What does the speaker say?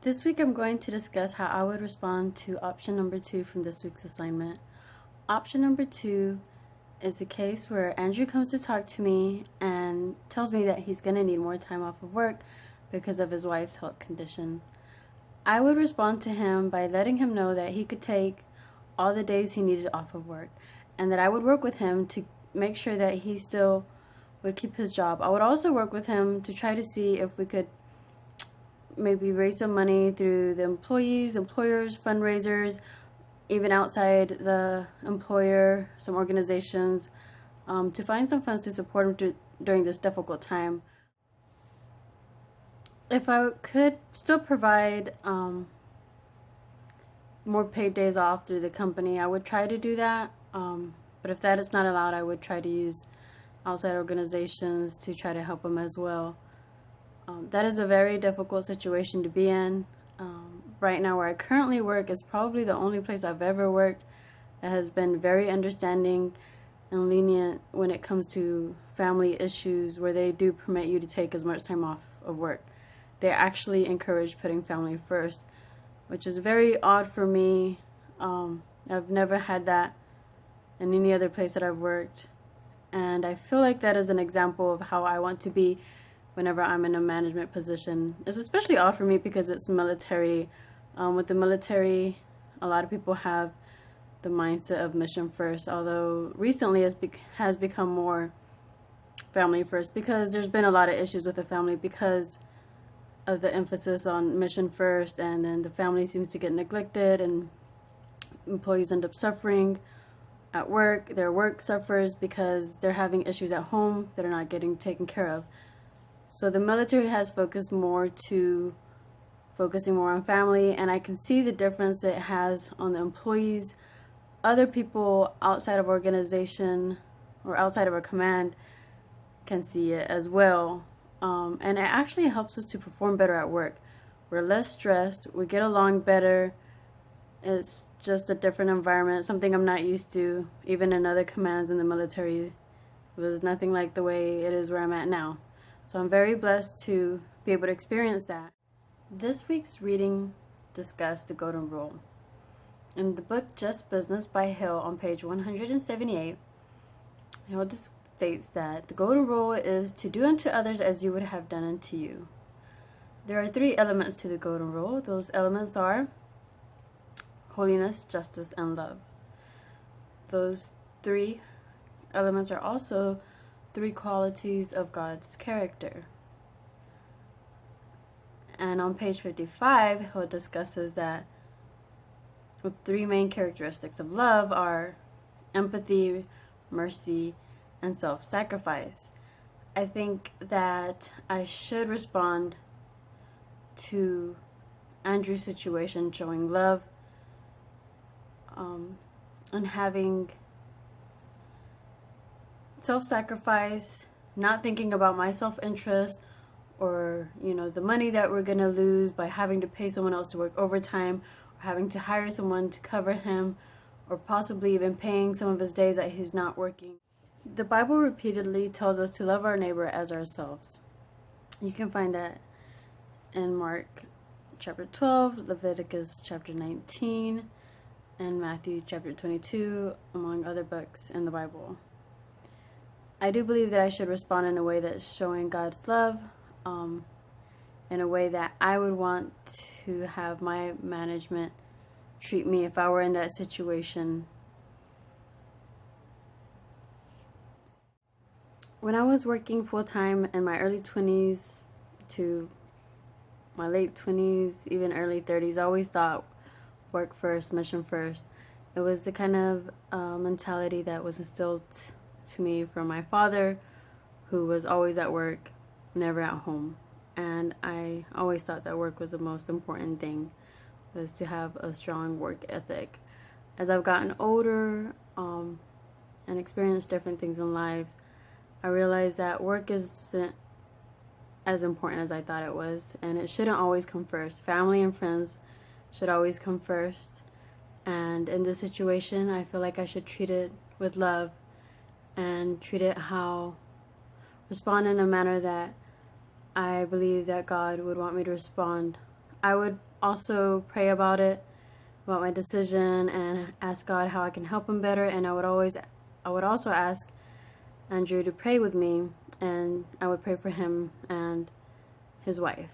This week I'm going to discuss how I would respond to option number 2 from this week's assignment. Option number 2 is a case where Andrew comes to talk to me and tells me that he's going to need more time off of work because of his wife's health condition. I would respond to him by letting him know that he could take all the days he needed off of work and that I would work with him to make sure that he still would keep his job. I would also work with him to try to see if we could maybe raise some money through the employers, fundraisers, even outside the employer, some organizations, to find some funds to support him during this difficult time. If I could still provide more paid days off through the company, I would try to do that. But if that is not allowed, I would try to use outside organizations to try to help him as well. That is a very difficult situation to be in. Right now, where I currently work is probably the only place I've ever worked that has been very understanding and lenient when it comes to family issues, where they do permit you to take as much time off of work. They actually encourage putting family first, which is very odd for me. I've never had that in any other place that I've worked, and I feel like that is an example of how I want to be whenever I'm in a management position. It's especially odd for me because it's military. With the military, a lot of people have the mindset of mission first, although recently it has become more family first because there's been a lot of issues with the family because of the emphasis on mission first, and then the family seems to get neglected and employees end up suffering at work. Their work suffers because they're having issues at home that are not getting taken care of. So the military has focusing more on family, and I can see the difference it has on the employees. Other people outside of organization or outside of a command can see it as well. And it actually helps us to perform better at work. We're less stressed, we get along better. It's just a different environment, something I'm not used to. Even in other commands in the military, it was nothing like the way it is where I'm at now. So I'm very blessed to be able to experience that. This week's reading discussed the Golden Rule. In the book Just Business by Hill on page 178, Hill states that the Golden Rule is to do unto others as you would have done unto you. There are 3 elements to the Golden Rule. Those elements are holiness, justice, and love. Those 3 elements are also 3 qualities of God's character. And on page 55, Hill discusses that the 3 main characteristics of love are empathy, mercy, and self-sacrifice. I think that I should respond to Andrew's situation showing love, and having self-sacrifice, not thinking about my self-interest or the money that we're gonna lose by having to pay someone else to work overtime, or having to hire someone to cover him, or possibly even paying some of his days that he's not working. The Bible repeatedly tells us to love our neighbor as ourselves. You can find that in Mark chapter 12, Leviticus chapter 19, and Matthew chapter 22, among other books in the Bible. I do believe that I should respond in a way that's showing God's love, in a way that I would want to have my management treat me if I were in that situation. When I was working full-time in my early 20s to my late 20s, even early 30s, I always thought work first, mission first. It was the kind of mentality that was instilled to me from my father, who was always at work, never at home. And I always thought that work was the most important thing, was to have a strong work ethic. As I've gotten older and experienced different things in life, I realized that work isn't as important as I thought it was, and it shouldn't always come first. Family and friends should always come first. And in this situation, I feel like I should treat it with love and respond in a manner that I believe that God would want me to respond I would also pray about it, about my decision, and ask God how I can help him better. And I would also ask Andrew to pray with me, and I would pray for him and his wife.